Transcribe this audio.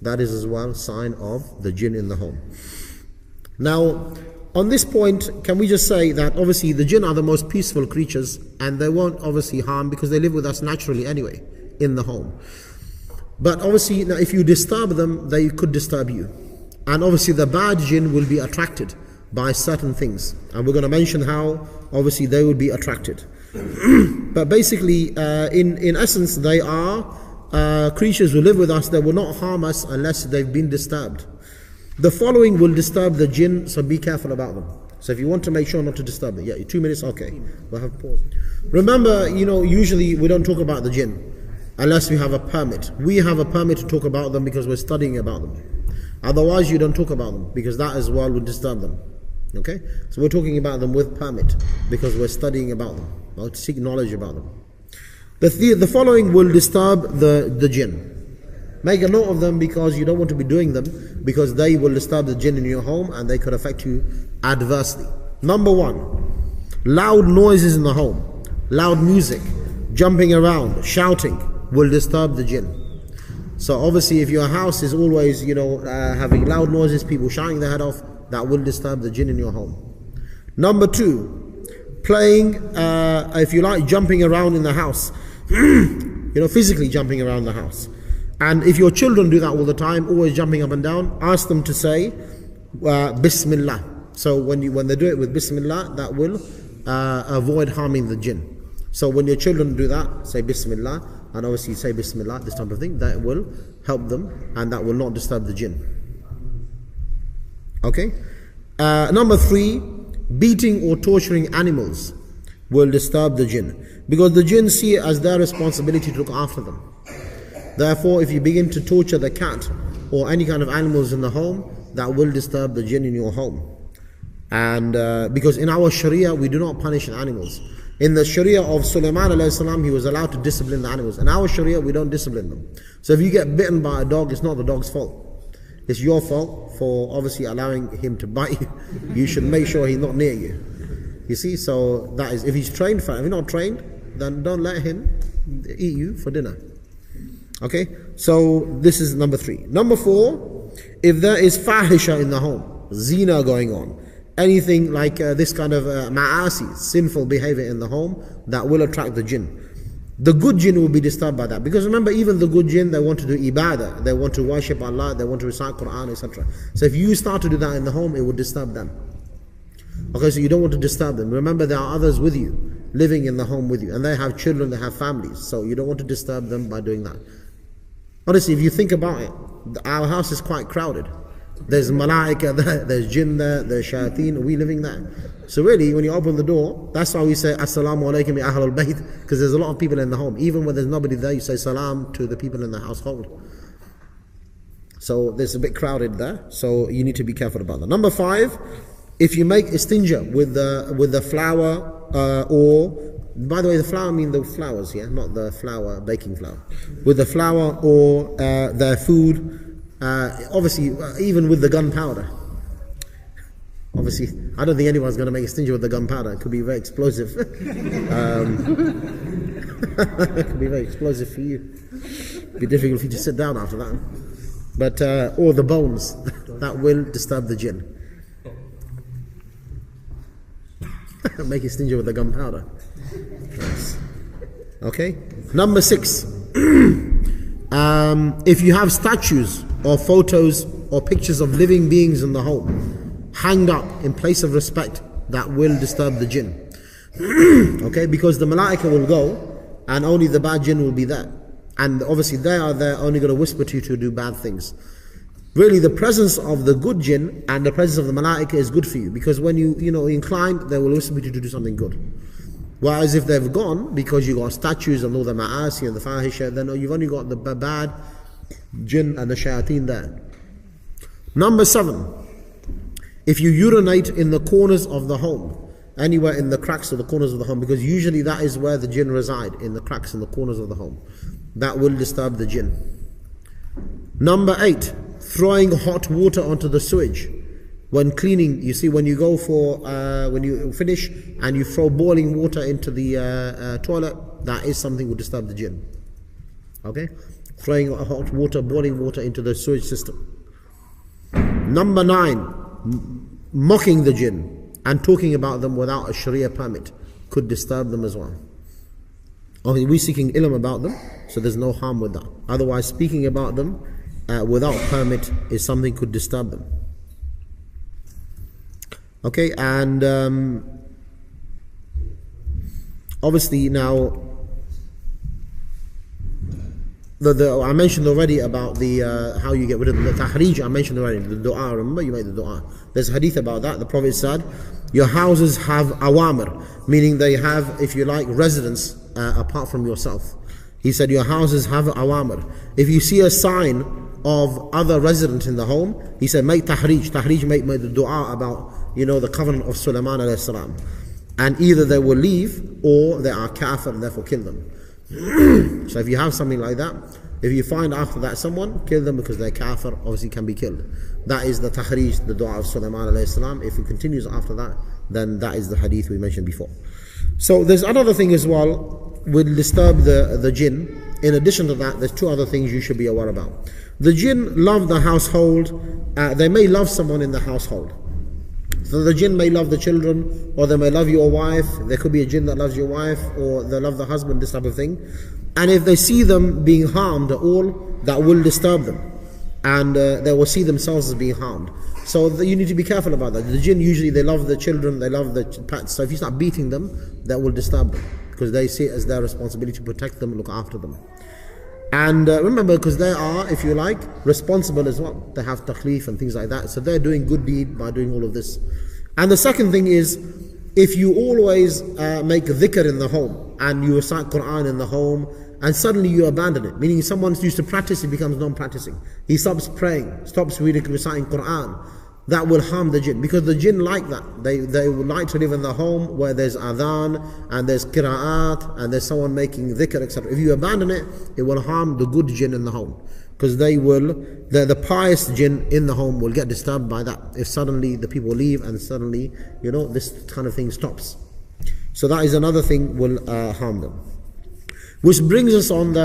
that is as well a sign of the jinn in the home. Now, on this point, can we just say that obviously the jinn are the most peaceful creatures, and they won't obviously harm because they live with us naturally anyway in the home. But obviously, now if you disturb them, they could disturb you. And obviously the bad jinn will be attracted by certain things. And we're going to mention how obviously they will be attracted. But basically, in essence, they are creatures who live with us that will not harm us unless they've been disturbed. The following will disturb the jinn, so be careful about them. So if you want to make sure not to disturb them, 2 minutes, okay. We'll have pause. Remember, usually we don't talk about the jinn unless we have a permit. We have a permit to talk about them because we're studying about them. Otherwise, you don't talk about them because that as well would disturb them. Okay? So we're talking about them with permit because we're studying about them, or to seek knowledge about them. The following will disturb the jinn. Make a note of them because you don't want to be doing them because they will disturb the jinn in your home and they could affect you adversely. Number 1, loud noises in the home, loud music, jumping around, shouting will disturb the jinn. So obviously if your house is always, having loud noises, people shouting their head off, that will disturb the jinn in your home. Number 2, playing, if you like, jumping around in the house, physically jumping around the house. And if your children do that all the time, always jumping up and down, ask them to say Bismillah. So when they do it with Bismillah, that will avoid harming the jinn. So when your children do that, say Bismillah, and obviously say Bismillah, this type of thing, that will help them and that will not disturb the jinn. Okay? Number 3, beating or torturing animals will disturb the jinn, because the jinn see it as their responsibility to look after them. Therefore, if you begin to torture the cat or any kind of animals in the home, that will disturb the jinn in your home. And because in our Sharia, we do not punish animals. In the Sharia of Sulaiman alayhi salam, he was allowed to discipline the animals. In our Sharia, we don't discipline them. So if you get bitten by a dog, it's not the dog's fault. It's your fault for obviously allowing him to bite you. You should make sure he's not near you. You see, so that is, if he's trained for it. If he's not trained, then don't let him eat you for dinner. Okay, so this is number 3. Number 4, if there is fahisha in the home, zina going on, anything like this kind of ma'asi, sinful behavior in the home, that will attract the jinn. The good jinn will be disturbed by that. Because remember, even the good jinn, they want to do ibadah, they want to worship Allah, they want to recite Quran, etc. So if you start to do that in the home, it will disturb them. Okay, so you don't want to disturb them. Remember, there are others with you, living in the home with you, and they have children, they have families, so you don't want to disturb them by doing that. Honestly, if you think about it, our house is quite crowded. There's malaika there, there's jinn there, there's shayateen, we living there. So really, when you open the door, that's why we say Assalamu alaikum ya ahlul bayt, because there's a lot of people in the home. Even when there's nobody there, you say salam to the people in the household. So there's a bit crowded there, so you need to be careful about that. Number 5, if you make istinja with the flour or, by the way, the flour mean the flowers, yeah, not the flour, baking flour. With the flour or their food, obviously, even with the gunpowder. Obviously, I don't think anyone's going to make a stingy with the gunpowder. It could be very explosive. It could be very explosive for you. It'd be difficult for you to sit down after that. But, or the bones, that will disturb the jinn. Make it stingy with the gunpowder. Yes. Okay. Number 6. If you have statues or photos or pictures of living beings in the home, hanged up in place of respect, that will disturb the jinn. Okay, because the malaika will go and only the bad jinn will be there. And obviously they are there only going to whisper to you to do bad things. Really, the presence of the good jinn and the presence of the malaika is good for you, because when you incline, they will whisper to you to do something good. Whereas if they've gone, because you got statues and all the ma'asi and the fahisha, then you've only got the bad jinn and the shayateen there. Number 7, if you urinate in the corners of the home, anywhere in the cracks of the corners of the home, because usually that is where the jinn reside, in the cracks in the corners of the home, that will disturb the jinn. Number 8, throwing hot water onto the sewage. When cleaning, you see, when you go for, when you finish and you throw boiling water into the toilet, that is something that will disturb the jinn. Okay? throwing hot water, boiling water into the sewage system. Number 9, mocking the jinn and talking about them without a Sharia permit could disturb them as well. Obviously, we're seeking ilm about them, so there's no harm with that. Otherwise, speaking about them without permit is something could disturb them. Okay, and obviously now, I mentioned already about the how you get rid of the tahrij. I mentioned already the dua. Remember, you made the dua. There's a hadith about that. The Prophet said, your houses have awamir, meaning they have, if you like, residence apart from yourself. He said your houses have awamir. If you see a sign of other residents in the home, he said make tahrij. Tahrij, make the dua about, the covenant of Sulaiman alayhi salam. And either they will leave or they are kafir and therefore kill them. So if you have something like that, if you find after that someone, kill them because they're kafir, obviously can be killed. That is the tahrij, the dua of Sulaiman alayhi salam. If it continues after that, then that is the hadith we mentioned before. So there's another thing as well, will disturb the jinn. In addition to that, there's 2 other things you should be aware about. The jinn love the household. They may love someone in the household. So the jinn may love the children, or they may love your wife. There could be a jinn that loves your wife, or they love the husband, this type of thing. And if they see them being harmed at all, that will disturb them. And they will see themselves as being harmed. So you need to be careful about that. The jinn usually, they love the children, they love the pets. So if you start beating them, that will disturb them. Because they see it as their responsibility to protect them, look after them. And remember, because they are, if you like, responsible as well. They have takhlif and things like that. So they're doing good deed by doing all of this. And the second thing is, if you always make dhikr in the home, and you recite Quran in the home, and suddenly you abandon it, meaning someone used to practice, he becomes non-practicing. He stops praying, stops reciting Quran. That will harm the jinn, because the jinn like that. They would like to live in the home where there's adhan and there's qira'at and there's someone making dhikr, etc. If you abandon it, it will harm the good jinn in the home, because the pious jinn in the home will get disturbed by that. If suddenly the people leave and suddenly, this kind of thing stops. So that is another thing will harm them. Which brings us on the